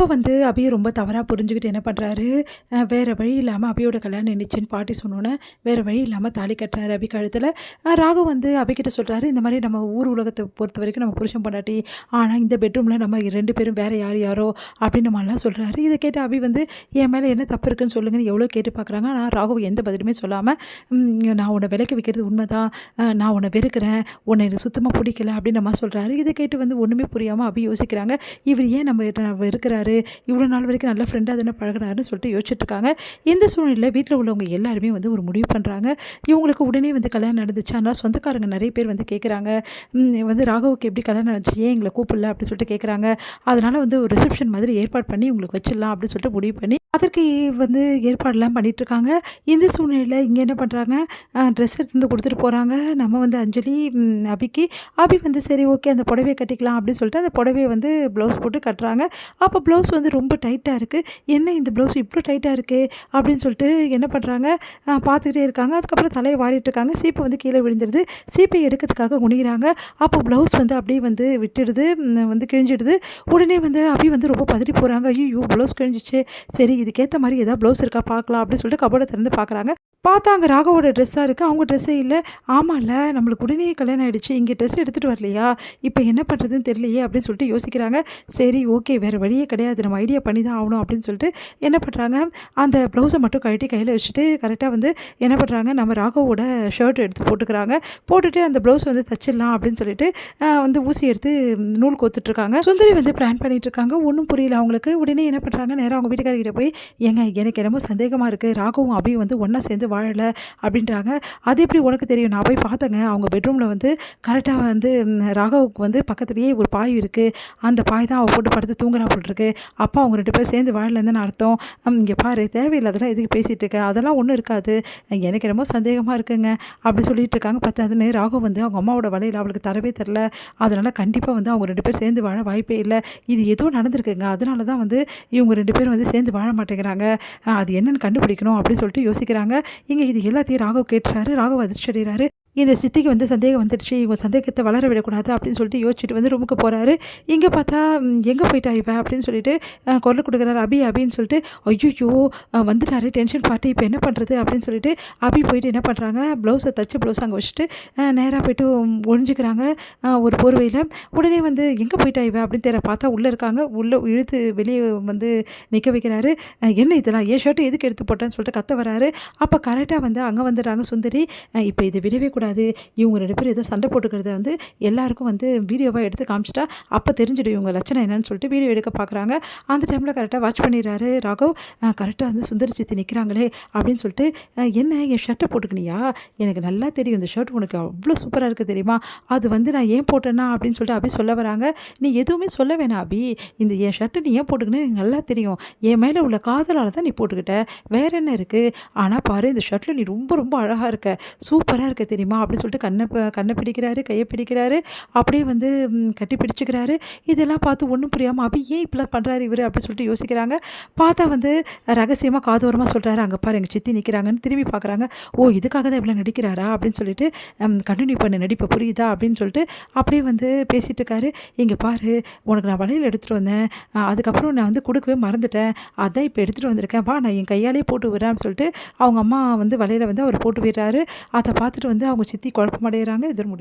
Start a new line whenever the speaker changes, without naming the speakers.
ராகவ் வந்து அபியை ரொம்ப தவறாக புரிஞ்சுக்கிட்டு என்ன பண்ணுறாரு, வேறு வழி இல்லாமல் அபியோட கல்யாணம் நின்றுச்சுன்னு பாட்டி சொன்னோன்னே வேறு வழி இல்லாமல் தாலி கட்டுறாரு அபி கழுத்தில். ராகவ் வந்து அபிக்கிட்ட சொல்கிறாரு, இந்த மாதிரி நம்ம ஊர் உலகத்தை பொறுத்த வரைக்கும் நம்ம புருஷன் பொண்டாட்டி, ஆனால் இந்த பெட்ரூமில் நம்ம 2 பேரும் வேறு யாரோ அப்படின்னு மாதிரிலாம் சொல்கிறாரு. இதை கேட்டு அபி வந்து என் மேலே என்ன தப்பு இருக்குன்னு சொல்லுங்கன்னு எவ்வளோ கேட்டு பார்க்குறாங்க. ஆனால் ராகவ் எந்த பதிலுமே சொல்லாமல், நான் உன்னை விலைக்கு வைக்கிறது உண்மைதான், நான் உன்னை வெறுக்கிறேன், உன்னை எனக்கு சுத்தமாக பிடிக்கல அப்படின்னு நம்ம சொல்கிறாரு. இதை கேட்டு வந்து ஒன்றுமே புரியாமல் அபி யோசிக்கிறாங்க, இவர் ஏன் நம்ம இருக்கிறாரு, இவ்வளோ நாள் வரைக்கும் நல்ல ஃப்ரெண்டாக தானே பழகுறாருன்னு சொல்லிட்டு யோசிச்சுட்டு இருக்காங்க. இந்த சூழ்நிலையில் வீட்டில் உள்ளவங்க எல்லாருமே வந்து ஒரு முடிவு பண்ணுறாங்க. இவங்களுக்கு உடனே வந்து கல்யாணம் நடந்துச்சு. ஆனால் சொந்தக்காரங்க நிறைய பேர் வந்து கேட்குறாங்க, வந்து ராகவுக்கு எப்படி கல்யாணம் நடந்துச்சு, ஏன் எங்களை கூப்பிடல அப்படின்னு சொல்லிட்டு கேட்குறாங்க. அதனால் வந்து ஒரு ரிசப்ஷன் மாதிரி ஏற்பாடு பண்ணி உங்களுக்கு வச்சிடலாம் அப்படின்னு சொல்லிட்டு முடிவு பண்ணி அதற்கு வந்து ஏற்பாடெல்லாம் பண்ணிகிட்ருக்காங்க. இந்த சூழ்நிலையில் இங்கே என்ன பண்ணுறாங்க, ட்ரெஸ் எடுத்து வந்து கொடுத்துட்டு போகிறாங்க. நம்ம வந்து அஞ்சலி அபிக்கு. அபி வந்து சரி ஓகே அந்த புடவையை கட்டிக்கலாம் அப்படின்னு சொல்லிட்டு அந்த புடவையை வந்து ப்ளவுஸ் போட்டு கட்டுறாங்க. அப்போ ப்ளவுஸ் வந்து ரொம்ப டைட்டாக இருக்குது. என்ன இந்த ப்ளவுஸ் இவ்வளோ டைட்டாக இருக்குது அப்படின்னு சொல்லிட்டு என்ன பண்ணுறாங்க, பார்த்துக்கிட்டே இருக்காங்க. அதுக்கப்புறம் தலையை வாரிட்டு இருக்காங்க. சீப்பு வந்து கீழே விழுந்துடுது. சீப்பை எடுக்கிறதுக்காக குனிகிறாங்க. அப்போ ப்ளவுஸ் வந்து அப்படியே வந்து விட்டுடுது, வந்து கிழிஞ்சிடுது. உடனே வந்து அபி வந்து ரொம்ப பதறி போகிறாங்க. ஐயோ ப்ளவுஸ் கிழிஞ்சிச்சு, சரி இதுக்கேற்ற மாதிரி ஏதாவது ப்ளவுஸ் இருக்கா பார்க்கலாம் அப்படின்னு சொல்லிட்டு கபோர்டை திறந்து பார்க்குறாங்க. பார்த்தா அங்கே ராகவோட ட்ரெஸ்ஸாக இருக்குது. அவங்க ட்ரெஸ்ஸே இல்லை. ஆமாம்ல, நம்மளுக்கு உடனே கல்யாணம் ஆகிடுச்சு, இங்கே ட்ரெஸ் எடுத்துகிட்டு வரலையா, இப்போ என்ன பண்ணுறதுன்னு தெரியலையே அப்படின்னு சொல்லிட்டு யோசிக்கிறாங்க. சரி ஓகே வேறு வழியே கிடையாது, நம்ம ஐடியா பண்ணி தான் ஆகணும் அப்படின்னு சொல்லிட்டு என்ன பண்ணுறாங்க, அந்த ப்ளவுஸை மட்டும் கழட்டி கையில் வச்சுட்டு கரெக்டாக வந்து என்ன பண்ணுறாங்க, நம்ம ராகவோட ஷர்ட் எடுத்து போட்டுக்கிறாங்க. போட்டுட்டு அந்த ப்ளவுஸ் வந்து தச்சிடலாம் அப்படின்னு சொல்லிட்டு வந்து ஊசி எடுத்து நூல் கோத்துட்ருக்காங்க. சுந்தரி வந்து பிளான் பண்ணிகிட்ருக்காங்க. ஒன்றும் புரியல அவங்களுக்கு. உடனே என்ன பண்ணுறாங்க, நேராக அவங்க வீட்டுக்காரர்கிட்ட போய், ஏங்க எனக்கு என்னமோ சந்தேகமாக இருக்குது, ராகவும் அபியும் வந்து ஒன்றா சேர்ந்து வாழலை அப்படின்றாங்க. அது எப்படி உனக்கு தெரியும், நான் போய் பார்த்தேங்க, அவங்க பெட்ரூமில் வந்து கரெக்டாக வந்து ராகவுக்கு வந்து பக்கத்துலேயே ஒரு பாய் இருக்குது, அந்த பாய் தான் அவள் போட்டு படுத்து தூங்குறா போட்டுருக்கு, அப்பா அவங்க 2 பேரும் சேர்ந்து வாழலைன்னு அர்த்தம். இங்கே பாரு தேவையில்லாதெல்லாம் எதுக்கு பேசிகிட்டு இருக்க, அதெல்லாம் ஒன்றும் இருக்காது, எனக்கு என்னமோ சந்தேகமாக இருக்குங்க அப்படி சொல்லிட்டு இருக்காங்க. பத்தாதுன்னு ராகவ் வந்து அவங்க அம்மாவோட வலையில் அவளுக்கு தரவே தரல, அதனால் கண்டிப்பாக வந்து அவங்க 2 பேர் சேர்ந்து வாழ வாய்ப்பே இல்லை, இது ஏதோ நடந்திருக்குங்க, அதனால தான் வந்து இவங்க 2 பேரும் வந்து சேர்ந்து வாழ மாட்டேங்கிறாங்க, அது என்னென்னு கண்டுபிடிக்கணும் அப்படின்னு சொல்லிட்டு யோசிக்கிறாங்க. இங்கே இது எல்லாத்தையும் ராகவ் கேட்டுறாரு. ராகவ் அதிர்ச்சி அடைகிறாரு. இந்த சித்திக்கு வந்து சந்தேகம் வந்துடுச்சு, இவங்க சந்தேகத்தை வளர விடக்கூடாது அப்படின்னு சொல்லிட்டு யோசிச்சுட்டு வந்து ரூமுக்கு போகிறாரு. இங்கே பார்த்தா எங்கே போயிட்டா இவ அப்படின்னு சொல்லிட்டு குரல் கொடுக்குறாரு. அபி அபின்னு சொல்லிட்டு, ஐயோ வந்துட்டாரு டென்ஷன் பார்ட்டி, இப்போ என்ன பண்ணுறது அப்படின்னு சொல்லிட்டு அபி போயிட்டு என்ன பண்ணுறாங்க, ப்ளவுஸை தச்சு ப்ளவுஸ் அங்கே வச்சுட்டு நேராக போய்ட்டு ஒழிஞ்சிக்கிறாங்க ஒரு போர்வையில். உடனே வந்து எங்கே போயிட்டா இவ அப்படின்னு தெரிய பார்த்தா உள்ளே இருக்காங்க. உள்ளே இழுத்து வெளியே வந்து நிற்க வைக்கிறாரு. என்ன இதெல்லாம் ஏன் ஷர்ட்டு எதுக்கு எடுத்து போட்டேன்னு சொல்லிட்டு கத்த வராரு. அப்போ கரெக்டாக வந்து அங்கே வந்துடுறாங்க சுந்தரி. இப்போ இது விடவே கூடாது, இவங்க 2 பேரும் ஏதோ சண்டை போட்டுக்கிறத வந்து எல்லாருக்கும் வந்து வீடியோவாக எடுத்து காமிச்சிட்டா அப்போ தெரிஞ்சிடும் இவங்க லட்சணம் என்னன்னு சொல்லிட்டு வீடியோ எடுக்க பார்க்குறாங்க. அந்த டைமில் கரெக்டாக வாட்ச் பண்ணிடுறாரு ராகவ். கரெக்டாக வந்து சுந்தரி சித்தி நிற்கிறாங்களே அப்படின்னு சொல்லிட்டு, என்ன என் ஷர்ட்டை போட்டுக்கினியா, எனக்கு நல்லா தெரியும் இந்த ஷர்ட் உனக்கு அவ்வளோ சூப்பராக இருக்குது தெரியுமா, அது வந்து நான் ஏன் போட்டேன்னா அப்படின்னு சொல்லிட்டு அபி சொல்ல வராங்க. நீ எதுவுமே சொல்ல வேணாம் அபி, இந்த என் ஷர்ட்டை நீ ஏன் போட்டுக்கினு எனக்கு நல்லா தெரியும், என் மேலே உள்ள காதலால் தான் நீ போட்டுக்கிட்ட, வேற என்ன இருக்குது, ஆனால் பாரு இந்த ஷர்ட்டில் நீ ரொம்ப ரொம்ப அழகாக இருக்க, சூப்பராக இருக்க தெரியுமா அப்படின்னு சொல்லிட்டு கண்ணை பிடிக்கிறாரு, கையை பிடிக்கிறாரு, அப்படியே வந்து கட்டி பிடிச்சிக்கிறாரு. இதெல்லாம் பார்த்து ஒன்றும் புரியாமல் அபி ஏன் இப்படிலாம் பண்ணுறாரு இவர் அப்படின்னு சொல்லிட்டு யோசிக்கிறாங்க. பார்த்தா வந்து ரகசியமாக காதோரமாக சொல்கிறாரு, அங்கே பாரு எங்கள் சித்தி நிற்கிறாங்கன்னு. திரும்பி பார்க்குறாங்க. ஓ இதுக்காக தான் இவ்வளோ நடிக்கிறாரா அப்படின்னு சொல்லிட்டு, கண்டினியூ பண்ண நடிப்பை புரியுதா அப்படின்னு சொல்லிட்டு அப்படியே வந்து பேசிகிட்டு இருக்காரு. இங்கே பாரு உனக்கு நான் வளையல் எடுத்துகிட்டு வந்தேன், அதுக்கப்புறம் நான் வந்து கொடுக்கவே மறந்துட்டேன், அதான் இப்போ எடுத்துகிட்டு வந்திருக்கேன், வா நான் என் கையாலே போட்டு விடுறேன்னு சொல்லிட்டு அவங்க அம்மா வந்து வளையலை வந்து அவர் போட்டு விடுறாரு. அதை பார்த்துட்டு வந்து அவங்க சித்தி குழப்பமடைகிறாங்க. இது